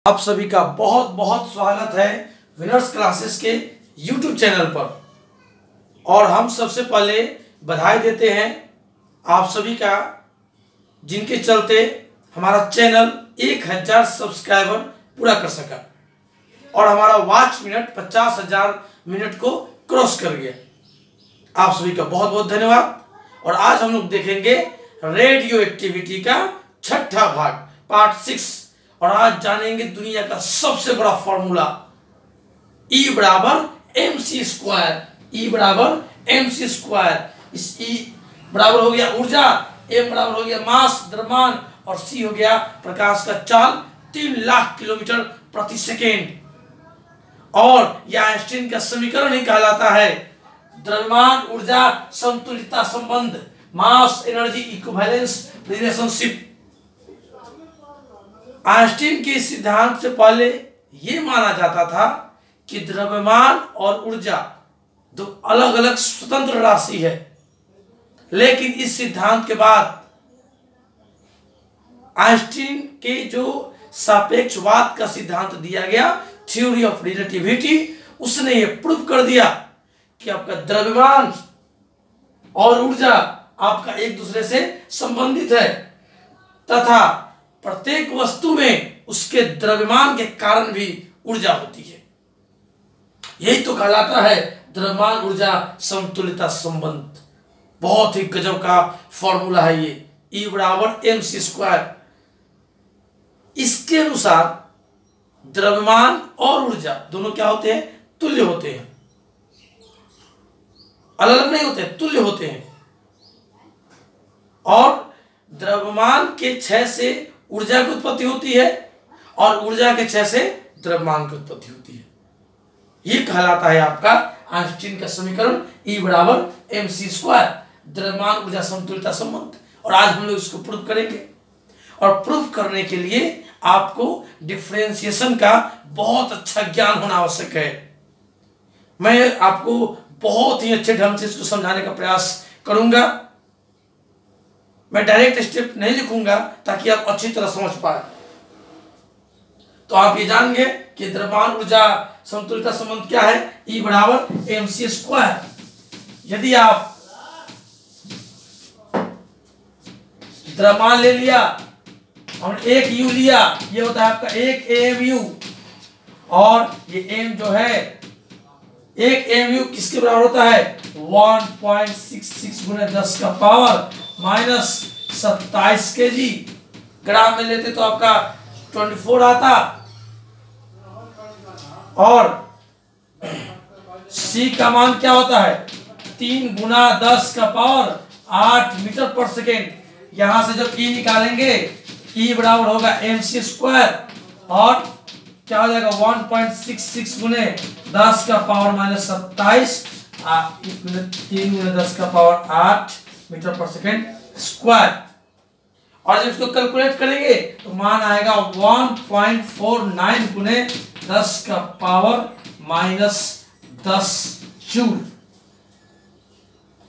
आप सभी का बहुत बहुत स्वागत है विनर्स क्लासेस के YouTube चैनल पर। और हम सबसे पहले बधाई देते हैं आप सभी का, जिनके चलते हमारा चैनल 1000 सब्सक्राइबर पूरा कर सका और हमारा वॉच मिनट 50,000 मिनट को क्रॉस कर गया। आप सभी का बहुत बहुत धन्यवाद। और आज हम लोग देखेंगे रेडियो एक्टिविटी का छठा भाग, पार्ट 6। और आज जानेंगे दुनिया का सबसे बड़ा फॉर्मूला E बराबर mc²। E बराबर mc²। इस E बराबर हो गया ऊर्जा, M बराबर हो गया मास द्रव्यमान और C हो गया प्रकाश का चाल 3 लाख किलोमीटर प्रति सेकेंड। और यह आइंस्टीन का समीकरण ही कहलाता है द्रव्यमान ऊर्जा समतुल्यता संबंध, mass energy equivalence relationship. Einstein के सिद्धांत से पहले यह माना जाता था कि द्रव्यमान और ऊर्जा दो अलग अलग स्वतंत्र राशि है, लेकिन इस सिद्धांत के बाद आइंस्टीन के जो सापेक्षवाद का सिद्धांत दिया गया, थ्योरी ऑफ रिलेटिविटी, उसने ये प्रूव कर दिया कि आपका द्रव्यमान और ऊर्जा आपका एक दूसरे से संबंधित है तथा प्रत्येक वस्तु में उसके द्रव्यमान के कारण भी ऊर्जा होती है। यही तो कहलाता है द्रव्यमान ऊर्जा समतुल्यता संबंध। बहुत ही गजब का फॉर्मूला है ये, E बराबर mc²। इसके अनुसार द्रव्यमान और ऊर्जा दोनों क्या होते हैं? तुल्य होते हैं, अलग अलग नहीं होते, तुल्य होते हैं। और द्रव्यमान के क्षय से ऊर्जा की उत्पत्ति होती है और ऊर्जा के क्षय से द्रव्यमान की उत्पत्ति होती है। यह कहलाता है आपका आइंस्टीन का समीकरण E बराबर mc², द्रव्यमान ऊर्जा समतुल्यता संबंध। और आज हम लोग इसको प्रूव करेंगे। और प्रूव करने के लिए आपको डिफरेंशिएशन का बहुत अच्छा ज्ञान होना आवश्यक है। मैं आपको बहुत ही अच्छे ढंग से इसको समझाने का प्रयास करूंगा। मैं डायरेक्ट स्टेप नहीं लिखूंगा ताकि आप अच्छी तरह समझ पाए। तो आप ये जानेंगे कि द्रव्यमान ऊर्जा समतुल्यता संबंध क्या है, E बराबर mc²। यदि आप द्रव्यमान ले लिया और 1 U लिया, ये होता है आपका 1 AMU। और ये M जो है 1 AMU किसके बराबर होता है? 1.66 गुना 10 का पावर माइनस 27 kg। ग्राम में लेते तो आपका 24 आता। और C का मान क्या होता है? 3 गुना 10 का पावर 8 मीटर पर सेकेंड। यहां से जब E निकालेंगे, E बराबर होगा mc² और क्या हो जाएगा 1.66 गुने 10 का पावर माइनस 27, 3 गुने 10 का पावर 8 मीटर पर सेकेंड स्क्वायर। और जब इसको कैलकुलेट करेंगे तो मान आएगा 1.49 गुने 10 का पावर माइनस 10 जूल।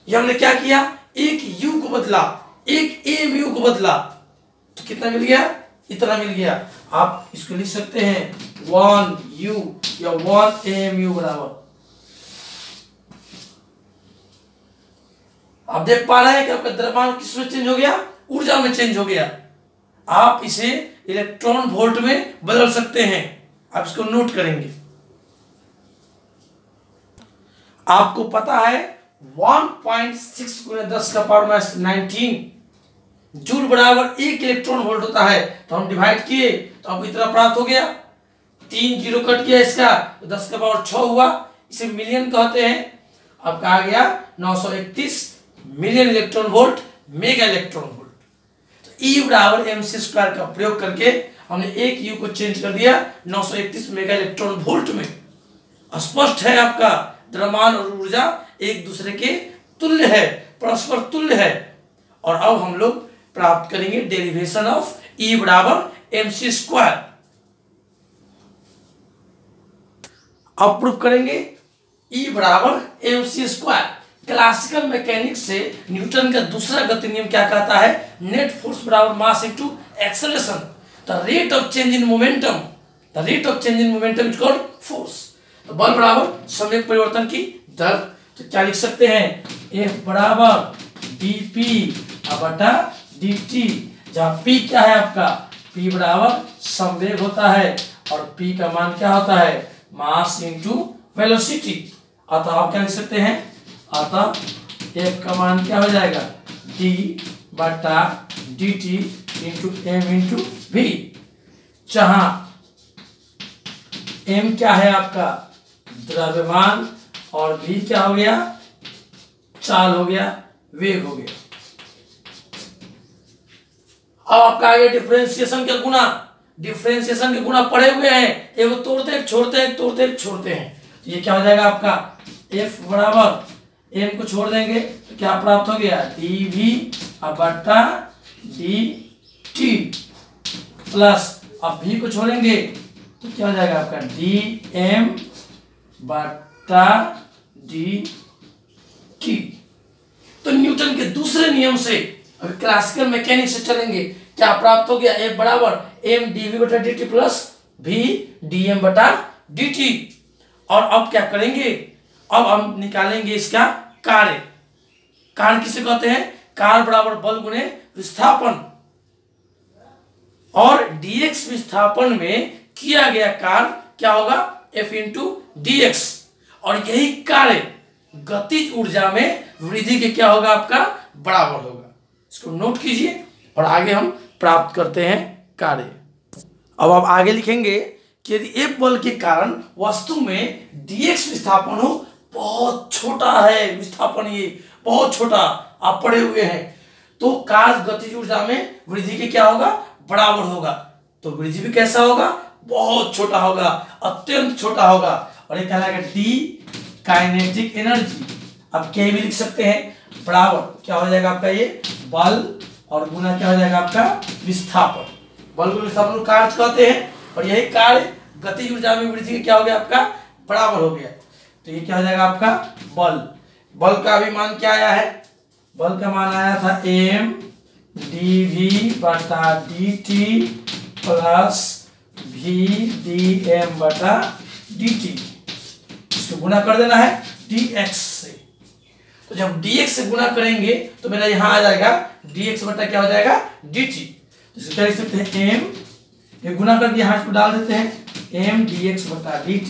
ये हमने क्या किया? एक U को बदला, एक AMU को बदला, तो कितना मिल गया? इतना मिल गया। आप इसको लिख सकते हैं 1U या 1 AMU बराबर। आप देख पा रहे हैं कि आपका द्रव्यमान किसमें चेंज हो गया? ऊर्जा में चेंज हो गया। आप इसे इलेक्ट्रॉन वोल्ट में बदल सकते हैं। आप इसको नोट करेंगे। आपको पता है 1.6 गुने 10 का पावर माइनस 19 जूल बराबर 1 इलेक्ट्रॉन वोल्ट होता है। तो हम डिवाइड किए तो आपको इतना प्राप्त हो गया। 3 जीरो कट किया इसका तो 10 का पावर 6 हुआ। इसे मिलियन कहते हैं। आपका आ गया 931 million electron volt mega electron volt. तो E बराबर mc² का प्रयोग करके हमने एक U को चेंज कर दिया 931 मेगा इलेक्ट्रॉन वोल्ट में। स्पष्ट है आपका द्रव्यमान और ऊर्जा एक दूसरे के तुल्य है, परस्पर तुल्य है। और अब हम लोग प्राप्त करेंगे डेरिवेशन ऑफ E बराबर mc²। अब प्रूफ करेंगे E बराबर mc²। क्लासिकल मैकेनिक्स से न्यूटन का दूसरा गति नियम क्या कहता है? नेट फोर्स बराबर mass into acceleration. The rate of change in momentum the rate of change in momentum is called force. तो बल बराबर संवेग परिवर्तन की दर। तो क्या लिख सकते हैं, F बराबर dP बटा dt, जहाँ P क्या है आपका, P बराबर संवेग होता है और P का मान क्या होता है, मास इनटू वेलोसिटी। अतः आप क्या लिख सकते हैं, अतः F का मान क्या हो जाएगा, d बटा dt into m into v, जहां m क्या है आपका द्रव्यमान और v क्या हो गया, चाल हो गया, वेग हो गया। अब आपका आगे डिफरेंशिएशन के गुणा, डिफरेंशिएशन के गुणा पढ़े हुए हैं, एगो तोड़ते हैं छोड़ते हैं, तोड़ते हैं छोड़ते हैं। तो ये क्या हो जाएगा आपका, F बराबर m को छोड़ देंगे तो क्या प्राप्त हो गया, dv बटा dt प्लस, अब v को छोड़ेंगे तो क्या हो जाएगा आपका dm बटा dt। तो न्यूटन के दूसरे नियम से अगर क्लासिकल मैकेनिक्स से चलेंगे, क्या प्राप्त हो गया, F बराबर m dv बटा dt प्लस v dm बटा dt। और अब क्या करेंगे, अब हम निकालेंगे इसका कार्य। कार्य किसे कहते हैं, कार्य बराबर बल गुणे विस्थापन, और dx विस्थापन में किया गया कार्य क्या होगा, F इंटू dx, और यही कार्य गतिज ऊर्जा में वृद्धि के क्या होगा आपका, बराबर होगा। इसको नोट कीजिए और आगे हम प्राप्त करते हैं कार्य। अब आप आगे लिखेंगे कि यदि एक बल के कारण वस्तु में dx विस्थापन हो, बहुत छोटा है विस्थापन, ये बहुत छोटा आप पढ़े हुए हैं, तो कार्य गतिज ऊर्जा में वृद्धि के क्या होगा, बराबर होगा। तो वृद्धि भी कैसा होगा, बहुत छोटा होगा, अत्यंत छोटा होगा, और ये कहलाएगा डी काइनेटिक एनर्जी। अब के भी लिख सकते हैं, बराबर क्या हो जाएगा आपका, ये बल और गुना क्या हो जाएगा आपका विस्थापन। बल गुना विस्थापन को कार्य कहते हैं, और यही कार्य गतिज ऊर्जा में वृद्धि के क्या हो गया आपका, बराबर हो गया। तो ये क्या हो जाएगा आपका बल। बल का भी मान क्या आया है, बल का मान आया था m dv बटा dt प्लस v dm बटा dt। इसको गुना कर देना है dx से। तो जब dx से गुना करेंगे तो मेरा यहां आ जाएगा dx बटा क्या हो जाएगा dt। तो इसको क्या लिख सकते हैं, m, ये गुना करके यहां इसको डाल देते हैं, m dx बटा dt,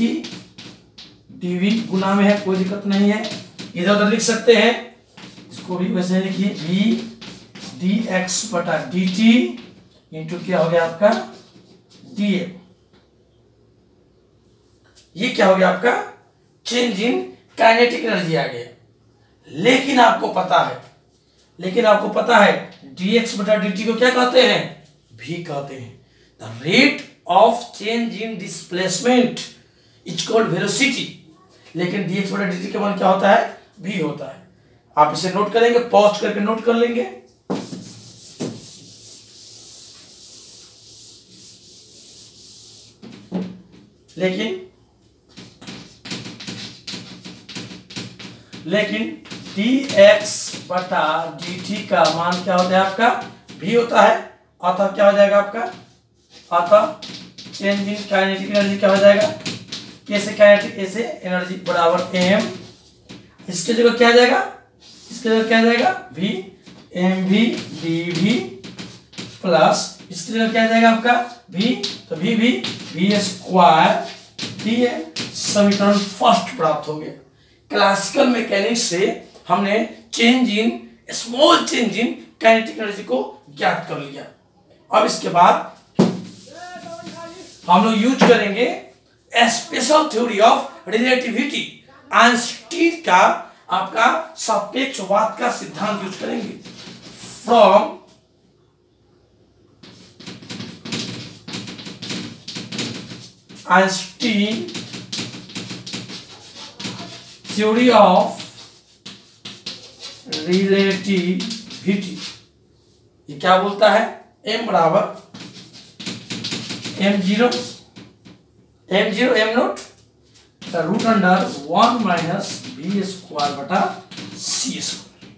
dv गुना में है कोई दिक्कत नहीं है, इधर उधर लिख सकते हैं, इसको भी वैसे लिखिए v dx बटा dt इंटू क्या हो गया आपका dm। ये क्या हो गया आपका चेंज इन काइनेटिक एनर्जी आ गया। लेकिन आपको पता है dx बटा dt को क्या कहते हैं, v कहते हैं। The rate of change in displacement is called velocity. लेकिन dx बटा dt का मान क्या होता है, v होता है। आप इसे नोट करेंगे, पॉज करके नोट कर लेंगे। लेकिन dx बटा dt का मान क्या होता है आपका, v होता है। अतः क्या हो जाएगा आपका, अतः चेंज इन काइनेटिक एनर्जी क्या हो जाएगा, कैसे काइनेटिक, ऐसे एनर्जी बराबर m, इसके जगह क्या आ जाएगा, इसके जगह क्या आ जाएगा v mv dv प्लस इसके जगह क्या आ जाएगा आपका v, तो v स्क्वायर dm। समीकरण फर्स्ट प्राप्त हो गया। क्लासिकल मैकेनिक्स से हमने small change in kinetic energy को ज्ञात कर लिया। अब इसके बाद हम लोग यूज करेंगे special theory of relativity, Einstein का आपका सापेक्षवाद का सिद्धांत यूज करेंगे। From Einstein theory of relativity, ये क्या बोलता है, m बराबर m0 m naught root under 1 minus v square बटा c स्क्वायर।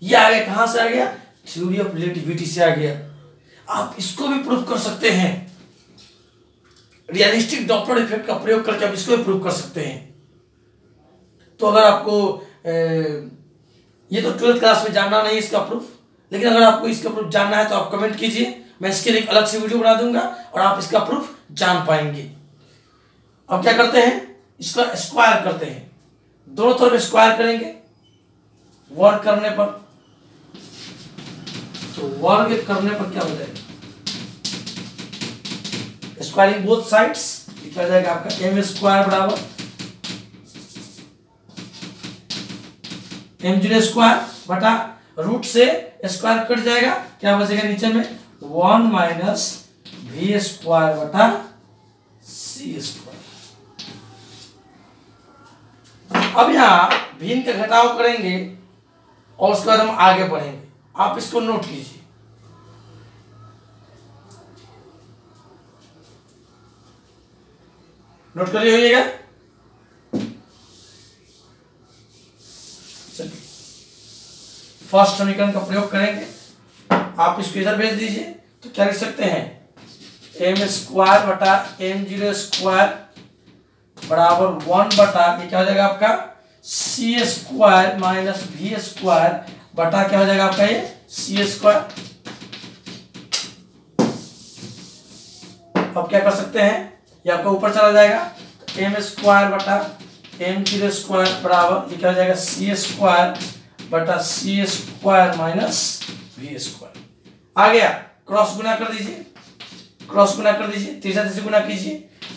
ये आ गया, कहां से आ गया, थ्योरी ऑफ रिलेटिविटी से आ गया। आप इसको भी प्रूफ कर सकते हैं, रियलिस्टिक डॉपलर इफेक्ट का प्रयोग करके आप इसको प्रूव कर सकते हैं। तो अगर आपको ये तो 12th क्लास में जानना नहीं इसका प्रूफ, लेकिन अगर आपको इसका प्रूफ जानना है तो आप कमेंट कीजिए, मैं इसके लिए एक अलग से वीडियो बना दूंगा और आप इसका प्रूफ जान पाएंगे। अब क्या करते हैं, इसका स्क्वायर करते हैं, दोनों तरफ स्क्वायर करेंगे वर्ग करने पर। तो वर्ग करने पर क्या हो जाएगा, स्क्वायरिंग बोथ साइड्स, क्या जाएगा आपका एम स्क्वायर बराबर m0 स्क्वायर बटा रूट से स्क्वायर कट जाएगा, क्या बचेगा नीचे में 1 माइनस v स्क्वायर बटा c स्क्वायर। अब यहाँ भिन्न का घटाव करेंगे और उसके बाद हम आगे बढ़ेंगे। आप इसको नोट कीजिए। नोट कर लिएगा। चलिए फर्स्ट समीकरण का प्रयोग करेंगे। आप इसको इधर भेज दीजिए तो क्या लिख सकते हैं, एम स्क्वायर बटा m0 स्क्वायर बराबर 1 बटा ये क्या हो जाएगा आपका c square minus v square बटा क्या हो जाएगा आपका ये c स्क्वायर। अब क्या कर सकते हैं, ये आपका ऊपर चला जाएगा, एम स्क्वायर बटा m0 स्क्वायर बराबर ये क्या हो जाएगा c स्क्वायर बटा c square minus v square. आ गया, क्रॉस गुना कर दीजिए, क्रॉस गुना कर दीजिए, तीसरा से गुना कीजिए,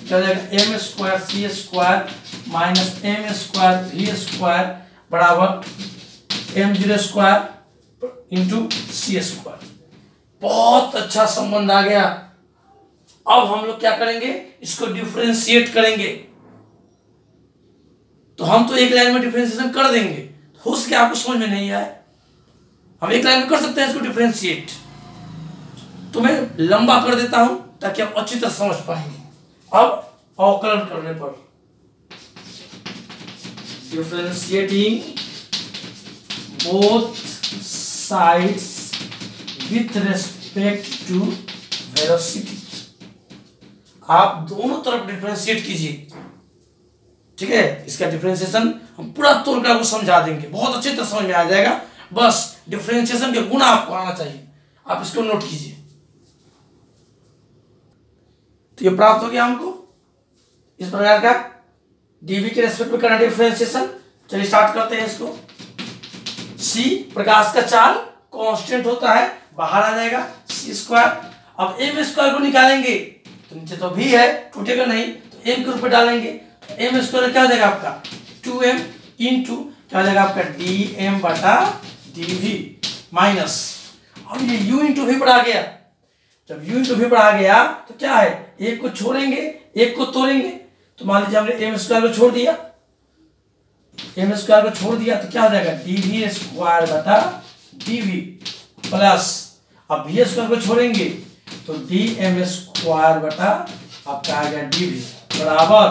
क्या हो जाएगा m square c square minus m square v square बराबर m0 square into c square. बहुत अच्छा संबंध आ गया। अब हम लोग क्या करेंगे, इसको डिफरेंशिएट करेंगे। तो हम तो एक लाइन में डिफरेंशिएशन कर देंगे, हो सके आपको समझ में नहीं आए, हम एक लाइन में कर सकते हैं इसको डिफरेंशिएट। तो मैं लंबा कर देता हूं ताकि आप अच्छी तरह समझ पाएंगे। अब अवकलन करने पर differentiating both sides with respect to velocity. आप दोनों तरफ डिफरेंशिएट कीजिए, ठीक है। इसका डिफरेंशिएशन हम पूरा तौर पर आपको समझा देंगे, बहुत अच्छी तरह समझ में आ जाएगा। बस डिफरेंशिएशन के गुण आपको आना चाहिए, आप इसको नोट कीजिए। तो ये प्राप्त हो गया हमको इस प्रकार का डीवी के रेस्पेक्ट में करना डिफरेंशिएशन। चलिए स्टार्ट करते हैं इसको। c प्रकाश का चाल कांस्टेंट होता है, बाहर आ जाएगा c स्क्वायर। अब m स्क्वायर को निकालेंगे तो नीचे तो v है, टूटेगा नहीं, तो m के रूप में डालेंगे, तो m स्क्वायर क्या हो जाएगा आपका 2m इंटू क्या हो जाएगा आपका dm बटा dv माइनस, अब ये u इंटू v बढ़ा गया। जब u इंटू v बढ़ा गया तो क्या है, एक को छोड़ेंगे एक को तोड़ेंगे। तो मान लीजिए हमने m स्क्वायर को छोड़ दिया, m स्क्वायर को छोड़ दिया तो क्या हो जाएगा dv स्क्वायर बटा dv प्लस, अब v स्क्वायर को छोड़ेंगे तो dm स्क्वायर बटा आपका आ गया dv बराबर,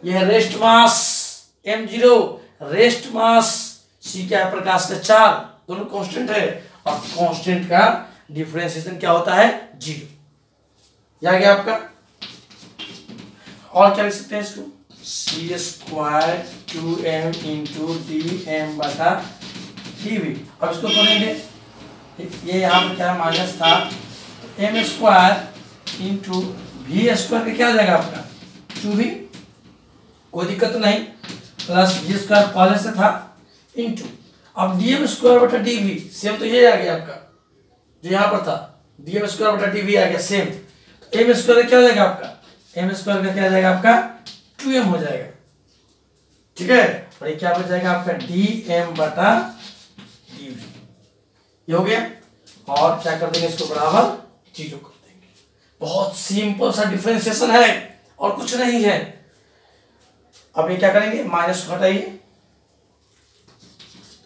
यह rest mass m0, rest mass c क्या है प्रकाश का चाल, दोनों कांस्टेंट है और कांस्टेंट का डिफरेंशिएशन क्या होता है 0। यह आ गया आपका। और क्या लिख सकते हैं इसको, c square 2m into dm बटा dv। अब इसको तोड़ेंगे, ये यहाँ पे क्या माइनस था, m square into v square का क्या आ जाएगा आपका 2v, कोई दिक्कत नहीं, प्लस v स्क्वायर पहले से था इंटू, अब dm स्क्वायर बटा dv सेम, तो ये आ गया आपका जो यहाँ पर था dm स्क्वायर बटा dv आ गया सेम। तो m स्क्वायर क्या हो जाएगा आपका, m स्क्वायर का क्या आ जाएगा आपका 2m हो जाएगा, ठीक है। और ये क्या बच जाएगा आपका dm बटा dv, ये हो गया। और क्या कर देंगे इसको बराबर 0 कर देंगे। बहुत सिंपल सा डिफरेंशिएशन है और कुछ नहीं है। अब ये क्या करेंगे, माइनस को हटाइए,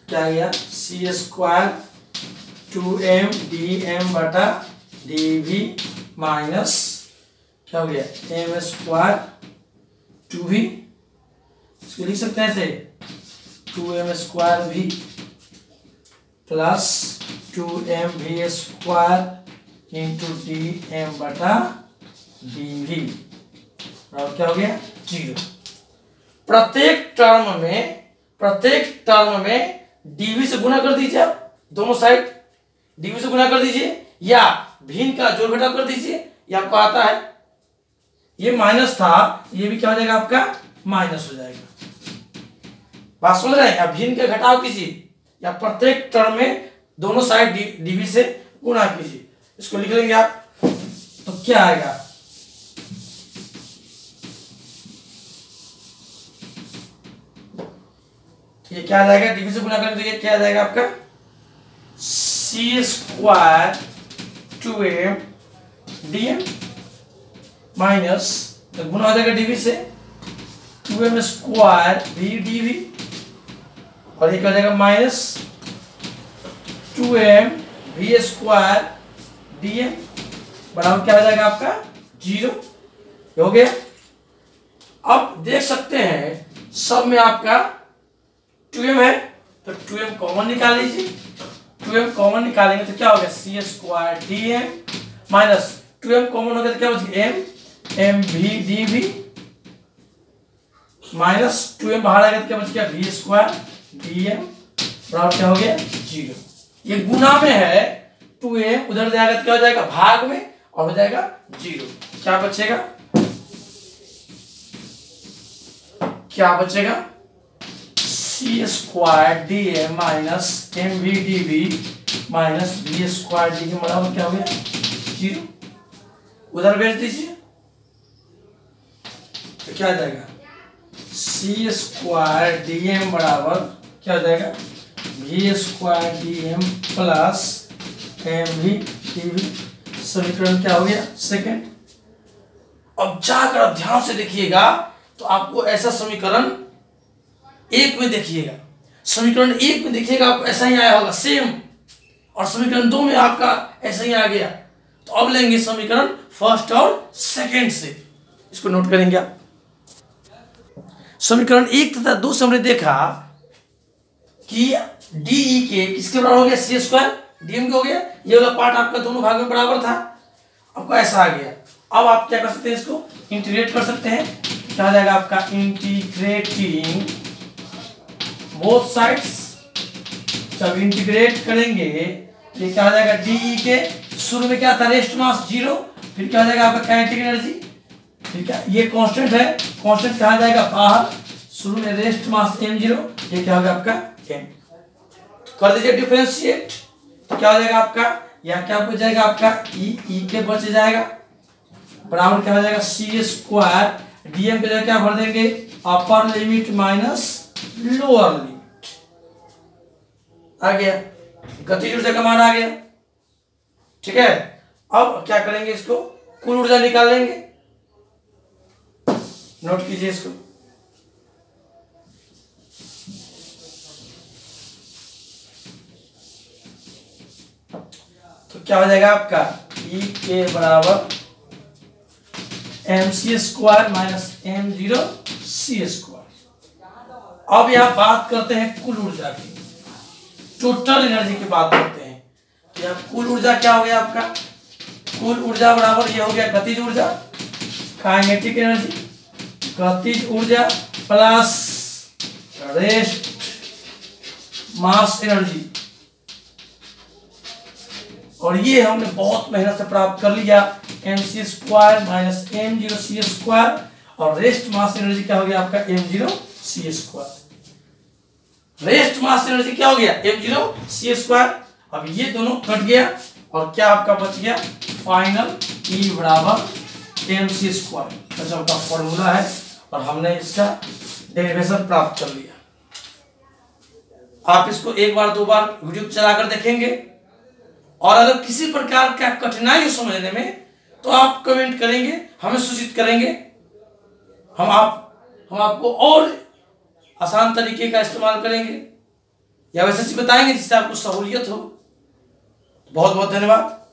क्या आ गया c स्क्वायर 2m dm बटा dv माइनस क्या हो गया m स्क्वायर 2v, इसको लिख सकते हैं ऐसे 2m square v plus 2mv square into dm बटा dv और क्या हो गया 0। प्रत्येक टर्म में डीवी से गुना कर दीजिए, आप दोनों साइड डीवी से गुना कर दीजिए, या भिन्न का जोड़ घटाव कर दीजिए, ये आपको आता है। ये माइनस था, ये भी क्या हो जाएगा आपका माइनस हो जाएगा। बात समझ रहे हैं? आप भिन्न का घटाव कीजिए या प्रत्येक टर्म में दोनों साइड डीवी से गुणा कीजिए। इसको लिख लेंगे आप, तो क्या आएगा, ये क्या आ जाएगा, डीवी से गुणा करेंगे तो ये क्या आ जाएगा आपका सी स्क्वायर 2m dm माइनस गुणा हो जाएगा डीवी से 2m स्क्वायर v dv, और ये क्या हो जाएगा minus 2m v square dm बराबर क्या हो जाएगा आपका 0। हो गया। अब देख सकते हैं सब में आपका 2m है, तो 2m कॉमन निकाल लीजिए। 2m कॉमन निकालेंगे तो क्या हो गया C square dm minus 2m common हो गया तो क्या बचेगा m v dv minus 2m बाहर आ गया तो क्या बच गया v स्क्वायर dm बराबर क्या हो गया 0। ये गुना में है, 2m उधर जाएगा तो क्या हो जाएगा भाग में, और हो जाएगा 0। क्या बचेगा, क्या बचेगा C square dm minus M V D V minus v square dm बराबर क्या हो गया 0। उधर भेज दीजिए तो क्या आ जाएगा सी स्क्वायर dm बराबर क्या हो जाएगा v square dm plus M V D V. समीकरण क्या हो गया सेकंड। अब जाकर आप ध्यान से देखिएगा तो आपको ऐसा समीकरण 1 में देखिएगा, समीकरण 1 में देखिएगा आपको ऐसा ही आया होगा सेम, और समीकरण 2 में आपका ऐसा ही आ गया। तो अब लेंगे समीकरण फर्स्ट और सेकंड से, इसको नोट करेंगे आप। समीकरण 1 तथा 2 से हमने देखा कि डी ई के किसके बराबर हो गया सी स्क्वायर डीएम का हो गया, ये वाला पार्ट आपका दोनों भाग में बराबर था, आपको ऐसा आ गया। अब आप क्या कर सकते हैं, इसको इंटीग्रेट कर सकते हैं। क्या आ जाएगा आपका इंटीग्रेटिंग बोथ साइड्स। जब इंटीग्रेट करेंगे ये क्या हो जाएगा डी के, शुरू में क्या था रेस्ट मास 0, फिर क्या हो जाएगा आपका काइनेटिक एनर्जी, फिर क्या ये कांस्टेंट है, कांस्टेंट कहा जाएगा बाहर, शुरू में रेस्ट मास m0, ये क्या होगा आपका m। कर दीजिए डिफरेंशिएट, तो क्या हो जाएगा आपका, या क्या बच जाएगा आपका ई के बच जाएगा बराबर क्या हो जाएगा सी स्क्वायर डीएम के जगह क्या भर देंगे upper limit minus lower limit. आ गया, गतिज ऊर्जा का मान आ गया। ठीक है, अब क्या करेंगे, इसको कुल ऊर्जा निकाल लेंगे। नोट कीजिए इसको, तो क्या हो जाएगा आपका ई के बराबर M C square minus M 0 C square. अब यहां बात करते हैं कुल ऊर्जा की, टोटल एनर्जी की बात करते हैं। या कुल ऊर्जा क्या हो गया आपका, कुल ऊर्जा बराबर ये हो गया गतिज ऊर्जा काइनेटिक एनर्जी, गतिज ऊर्जा प्लस रेस्ट मास एनर्जी, और ये हमने बहुत मेहनत से प्राप्त कर लिया M C square minus M 0 C square, और रेस्ट मास एनर्जी क्या हो गया आपका M 0 C square. Rest mass energy क्या हो गया एम 0 सी स्क्वायर। अब ये दोनों कट गया और क्या आपका बच गया फाइनल ई बराबर एम सी स्क्वायर, गजब का फॉर्मूला है, और हमने इसका डेरिवेशन प्राप्त कर लिया। आप इसको एक बार दो बार वीडियो चलाकर देखेंगे, और अगर किसी प्रकार का कठिनाई हो समझने में तो आप कमेंट करेंगे, हमें सूचित करेंगे, हम आपको और आसान तरीके का इस्तेमाल करेंगे या वैसे चीज बताएंगे जिससे आपको सहूलियत हो। बहुत बहुत धन्यवाद।